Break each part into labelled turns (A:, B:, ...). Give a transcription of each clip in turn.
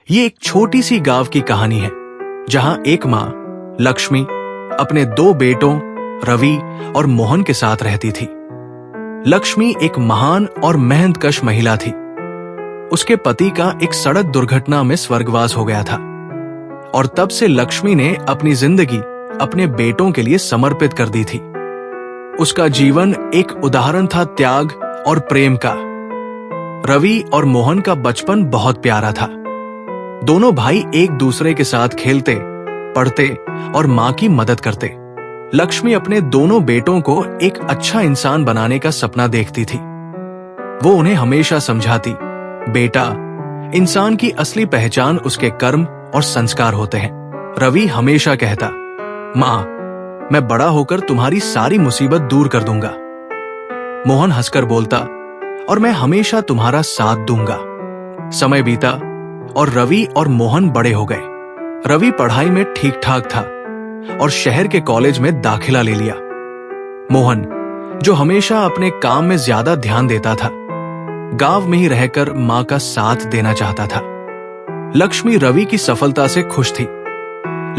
A: ये एक छोटी सी गांव की कहानी है जहां एक मां लक्ष्मी अपने 2 बेटों रवि और मोहन के साथ रहती थी। लक्ष्मी एक महान और मेहनतकश महिला थी। उसके पति का एक सड़क दुर्घटना में स्वर्गवास हो गया था और तब से लक्ष्मी ने अपनी जिंदगी अपने बेटों के लिए समर्पित कर दी थी। उसका जीवन एक उदाहरण था त्याग और प्रेम का। रवि और मोहन का बचपन बहुत प्यारा था। दोनों भाई एक दूसरे के साथ खेलते, पढ़ते और मां की मदद करते। लक्ष्मी अपने दोनों बेटों को एक अच्छा इंसान बनाने का सपना देखती थी। वो उन्हें हमेशा समझाती, बेटा, इंसान की असली पहचान उसके कर्म और संस्कार होते हैं। रवि हमेशा कहता, मां, मैं बड़ा होकर तुम्हारी सारी मुसीबत दूर कर दूंगा। मोहन हंसकर बोलता, और मैं हमेशा तुम्हारा साथ दूंगा। समय बीता और रवि और मोहन बड़े हो गए। रवि पढ़ाई में ठीक ठाक था और शहर के कॉलेज में दाखिला ले लिया। मोहन, जो हमेशा अपने काम में ज्यादा ध्यान देता था, गांव में ही रहकर मां का साथ देना चाहता था। लक्ष्मी रवि की सफलता से खुश थी,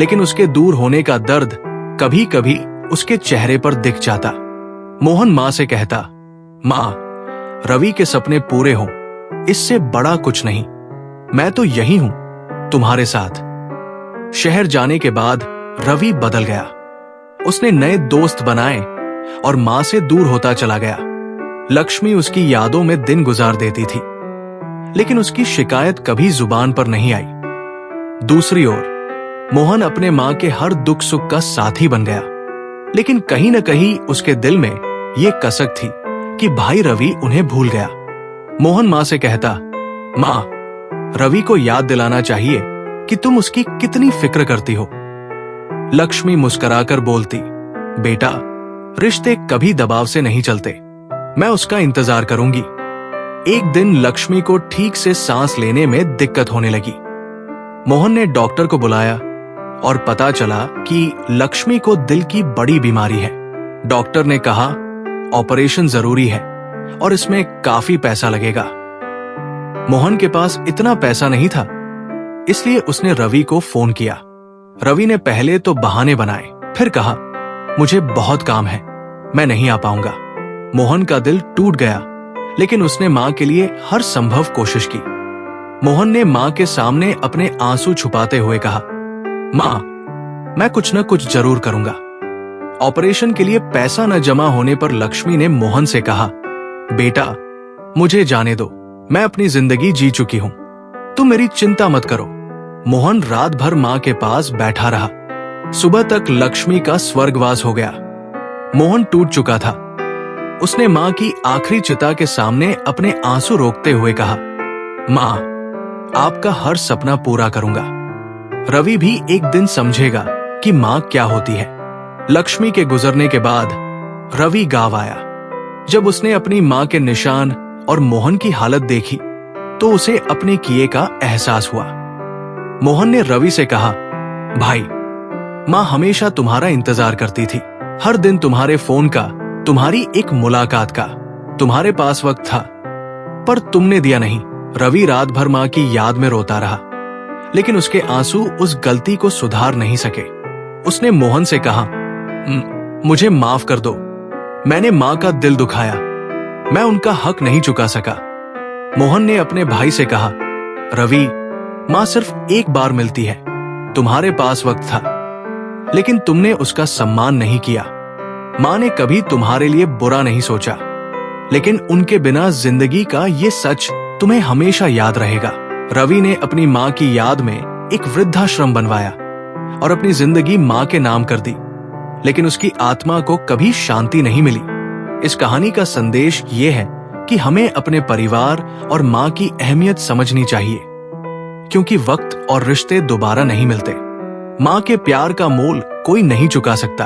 A: लेकिन उसके दूर होने का दर्द कभी कभी उसके चेहरे पर दिख जाता। मोहन मां से कहता, मां, रवि के सपने पूरे हों, इससे बड़ा कुछ नहीं। मैं तो यही हूं, तुम्हारे साथ। शहर जाने के बाद रवि बदल गया। उसने नए दोस्त बनाए और मां से दूर होता चला गया। लक्ष्मी उसकी यादों में दिन गुजार देती थी, लेकिन उसकी शिकायत कभी जुबान पर नहीं आई। दूसरी ओर मोहन अपने मां के हर दुख सुख का साथी बन गया, लेकिन कहीं न कहीं उसके दिल में यह कसक थी कि भाई रवि उन्हें भूल गया। मोहन मां से कहता, मां, रवि को याद दिलाना चाहिए कि तुम उसकी कितनी फिक्र करती हो। लक्ष्मी मुस्कुराकर बोलती, बेटा, रिश्ते कभी दबाव से नहीं चलते, मैं उसका इंतजार करूंगी। एक दिन लक्ष्मी को ठीक से सांस लेने में दिक्कत होने लगी। मोहन ने डॉक्टर को बुलाया और पता चला कि लक्ष्मी को दिल की बड़ी बीमारी है। डॉक्टर ने कहा, ऑपरेशन जरूरी है और इसमें काफी पैसा लगेगा। मोहन के पास इतना पैसा नहीं था, इसलिए उसने रवि को फोन किया। रवि ने पहले तो बहाने बनाए, फिर कहा, मुझे बहुत काम है, मैं नहीं आ पाऊंगा। मोहन का दिल टूट गया, लेकिन उसने मां के लिए हर संभव कोशिश की। मोहन ने मां के सामने अपने आंसू छुपाते हुए कहा, मां, मैं कुछ न कुछ जरूर करूंगा। ऑपरेशन के लिए पैसा न जमा होने पर लक्ष्मी ने मोहन से कहा, बेटा, मुझे जाने दो, मैं अपनी जिंदगी जी चुकी हूं, तुम मेरी चिंता मत करो। मोहन रात भर मां के पास बैठा रहा। सुबह तक लक्ष्मी का स्वर्गवास हो गया। मोहन टूट चुका था। उसने मां की आखिरी चिता के सामने अपने आंसू रोकते हुए कहा, मां, आपका हर सपना पूरा करूंगा। रवि भी एक दिन समझेगा कि मां क्या होती है। लक्ष्मी के गुजरने के बाद रवि गांव आया। जब उसने अपनी मां के निशान और मोहन की हालत देखी तो उसे अपने किए का एहसास हुआ। मोहन ने रवि से कहा, भाई, मां हमेशा तुम्हारा इंतजार करती थी। हर दिन तुम्हारे फोन का, तुम्हारी एक मुलाकात का तुम्हारे पास वक्त था, पर तुमने दिया नहीं। रवि रात भर मां की याद में रोता रहा, लेकिन उसके आंसू उस गलती को सुधार नहीं सके। उसने मोहन से कहा, मुझे माफ कर दो, मैंने मां का दिल दुखाया, मैं उनका हक नहीं चुका सका। मोहन ने अपने भाई से कहा, रवि, मां सिर्फ एक बार मिलती है, तुम्हारे पास वक्त था, लेकिन तुमने उसका सम्मान नहीं किया। मां ने कभी तुम्हारे लिए बुरा नहीं सोचा, लेकिन उनके बिना जिंदगी का ये सच तुम्हें हमेशा याद रहेगा। रवि ने अपनी मां की याद में एक वृद्धाश्रम बनवाया और अपनी जिंदगी मां के नाम कर दी, लेकिन उसकी आत्मा को कभी शांति नहीं मिली। इस कहानी का संदेश ये है कि हमें अपने परिवार और मां की अहमियत समझनी चाहिए, क्योंकि वक्त और रिश्ते दोबारा नहीं मिलते। मां के प्यार का मोल कोई नहीं चुका सकता।